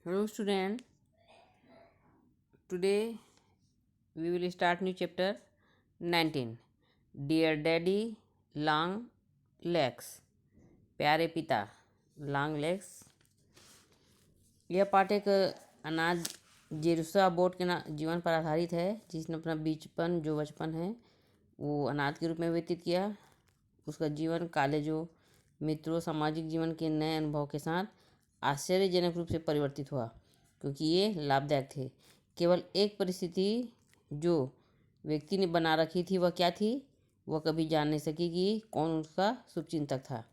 Hello student, today we will start new chapter 19. Dear Daddy Long Legs, प्यारे पिता long legs. यह पाठ एक अनाज जेरूसा बोट के जीवन पर आधारित है, जिसने अपना बचपन है वो अनाथ के रूप में व्यतीत किया। उसका जीवन कॉलेजों, मित्रों, सामाजिक जीवन के नए अनुभव के साथ आश्चर्यजनक रूप से परिवर्तित हुआ, क्योंकि ये लाभदायक थे। केवल एक परिस्थिति जो व्यक्ति ने बना रखी थी, वह क्या थी? वह कभी जान नहीं सकी कि कौन उसका शुभचिंतक था।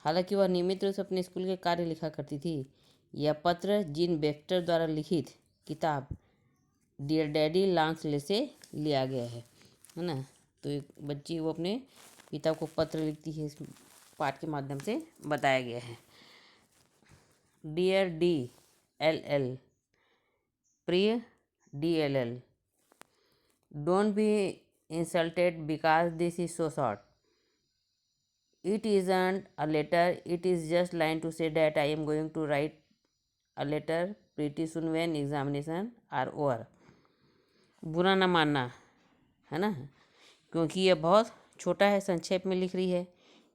हालांकि वह नियमित रूप से अपने स्कूल के कार्य लिखा करती थी। यह पत्र जीन बेक्स्टर द्वारा लिखित किताब डियर डैडी लॉन्ग लेग्स से लिया गया है ना। तो एक बच्ची वो अपने पिता को पत्र लिखती है, इस पाठ के माध्यम से बताया गया है। डियर DLL, प्रिय DLL, don't be insulted because this is so short. It isn't a letter, it is just line to say that I am going to write a letter pretty soon when examination are over. बुरा ना मानना, है ना, क्योंकि यह बहुत छोटा है, संक्षेप में लिख रही है।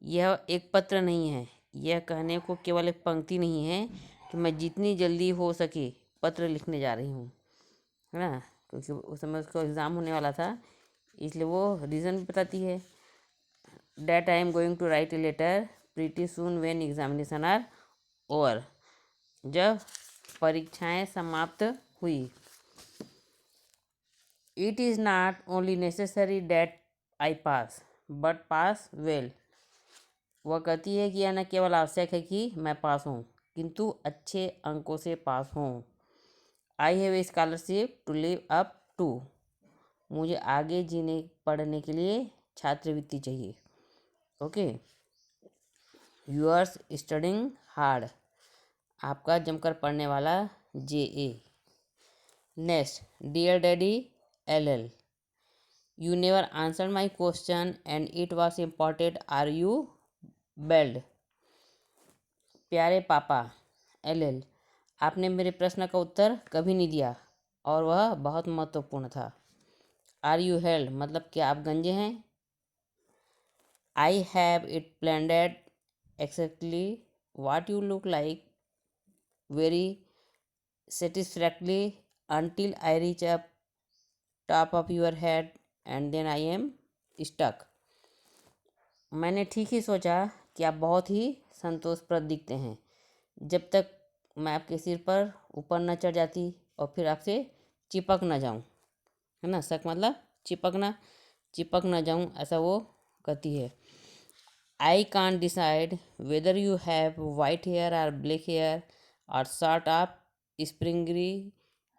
यह एक पत्र नहीं है, यह कहने को केवल एक पंक्ति नहीं है कि मैं जितनी जल्दी हो सके पत्र लिखने जा रही हूँ, है ना। क्योंकि उस समय उसका एग्ज़ाम होने वाला था, इसलिए वो रीज़न भी बताती है। That I am going to write a letter pretty soon when examination are over. जब परीक्षाएं समाप्त हुई। It is not only necessary that I pass, but pass well. वह कहती है कि यह न केवल आवश्यक है कि मैं पास हूँ, किंतु अच्छे अंकों से पास हूँ। I have a scholarship to live up to. मुझे आगे जीने पढ़ने के लिए छात्रवृत्ति चाहिए। ओके, यूअर्स स्टडिंग हार्ड, आपका जमकर पढ़ने वाला JA। Next, dear daddy LL, you never answer my question and it was important, are you bald. प्यारे पापा LL, आपने मेरे प्रश्न का उत्तर कभी नहीं दिया और वह बहुत महत्वपूर्ण था। आर यू हेल्ड, मतलब क्या आप गंजे हैं। I have it planned exactly what you look like, very satisfactorily until I reach up top of your head and then I am stuck. मैंने ठीक ही सोचा कि आप बहुत ही संतोषप्रद दिखते हैं, जब तक मैं आपके सिर पर ऊपर न चढ़ जाती और फिर आपसे चिपक न जाऊं, है ना। शक मतलब चिपक ना जाऊं, ऐसा वो कहती है। I can't decide whether you have white hair or black hair or sort of springy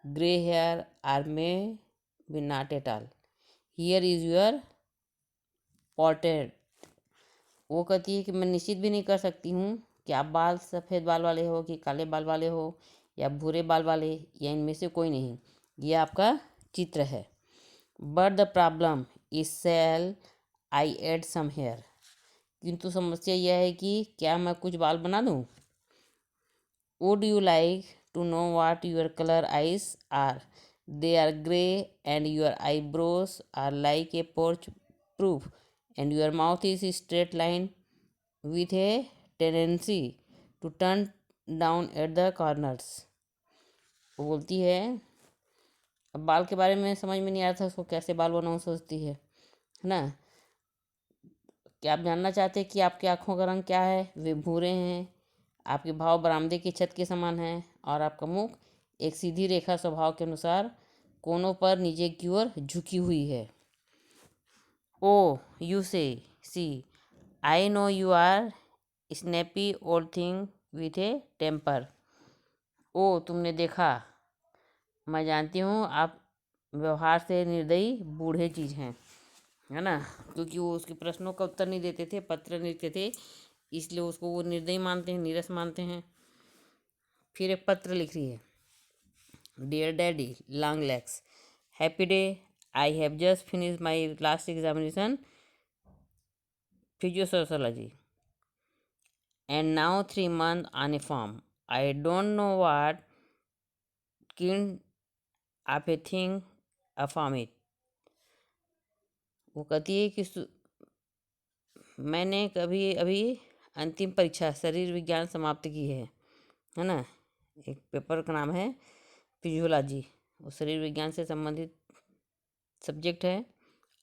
gray hair or may be not at all. Here is your portrait. वो कहती है कि मैं निश्चित भी नहीं कर सकती हूँ कि आप सफ़ेद बाल वाले हो कि काले बाल वाले हो या भूरे बाल वाले, या इनमें से कोई नहीं। ये आपका चित्र है। But the problem is shall I add some hair, किंतु समस्या यह है कि क्या मैं कुछ बाल बना दूँ। Would you like to know what your colour eyes are, they are grey and your eyebrows are like a porch proof and your mouth is straight line with a tendency to turn down at the corners. वो बोलती है, अब बाल के बारे में समझ में नहीं आ रहा था उसको कैसे बाल बनाऊँ, सोचती है ना। क्या आप जानना चाहते हैं कि आपकी आँखों का रंग क्या है? वे भूरे हैं, आपके भाव बरामदे की छत के समान हैं और आपका मुख एक सीधी रेखा स्वभाव के अनुसार कोनों पर नीचे की ओर झुकी हुई है। Oh you say see, I know you are snappy old thing with a temper. ओ तुमने देखा, मैं जानती हूँ आप व्यवहार से निर्दयी बूढ़े चीज़ हैं, है ना। क्योंकि वो उसके प्रश्नों का उत्तर नहीं देते थे, पत्र नहीं लिखते थे, इसलिए उसको वो निर्दयी मानते हैं, नीरस मानते हैं। फिर एक पत्र लिख रही है। Dear daddy long legs, happy day, I have just finish my last examination physiology and now 3 months on a farm. I don't know what kind of a thing affirm it। वो कहती है कि मैंने कभी अभी अंतिम परीक्षा शरीर विज्ञान समाप्त की है ना। एक पेपर का नाम है फिजियोलॉजी, वो शरीर विज्ञान से संबंधित सब्जेक्ट है।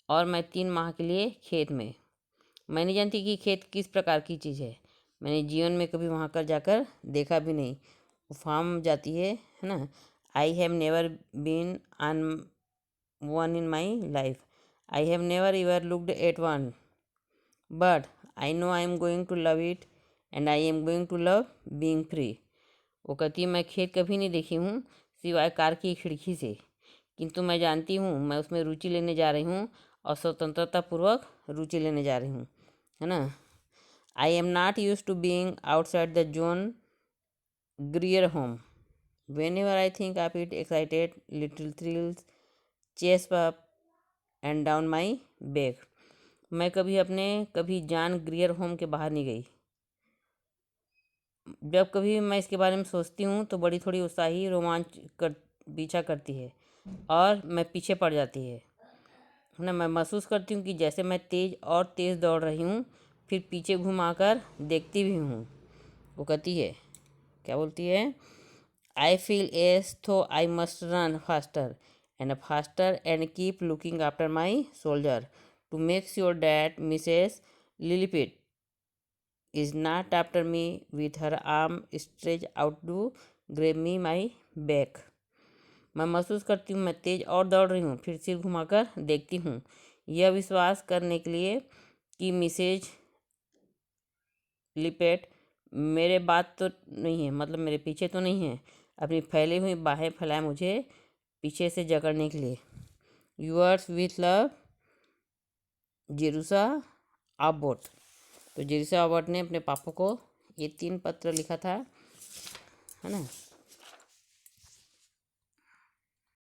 और मैं 3 माह के लिए खेत में। मैं नहीं जानती कि खेत किस प्रकार की चीज़ है, मैंने जीवन में कभी वहाँ कर जाकर देखा भी नहीं। वो फार्म जाती है ना। I have never been on one in my life, I have never ever looked at one, but I know I am going to love it and I am going to love being free. वो कहती है मैं खेत कभी नहीं देखी हूँ सिवाय कार की खिड़की से, किंतु मैं जानती हूँ मैं उसमें रुचि लेने जा रही हूँ और स्वतंत्रतापूर्वक रुचि लेने जा रही हूँ, है ना। I am not use to being outside the zone grier home, whenever I think of it excited little thrills chase up and down my back. मैं कभी जान ग्रियर होम के बाहर नहीं गई। जब कभी मैं इसके बारे में सोचती हूँ तो बड़ी थोड़ी उत्साही रोमांच कर पीछा करती है और मैं पीछे पड़ जाती है ना। मैं महसूस करती हूँ कि जैसे मैं तेज़ दौड़ रही हूँ, फिर पीछे घुमाकर देखती भी हूँ। वो कहती है, क्या बोलती है, आई feel as though I must run faster and keep looking after my soldier to make sure that Mrs Lippett is not after me with her arm stretched out to grab me my back। मैं महसूस करती हूँ मैं तेज और दौड़ रही हूँ, फिर सिर घुमाकर देखती हूँ, यह विश्वास करने के लिए कि मिसेज लिपेट मेरे बात तो नहीं है, मतलब मेरे पीछे तो नहीं है, अपनी फैली हुई बाहें फैलाए मुझे पीछे से जकड़ने के लिए। Yours with love, Jerusha Abbott. तो जेरूसा आबोट ने अपने पापा को ये 3 पत्र लिखा था, है ना।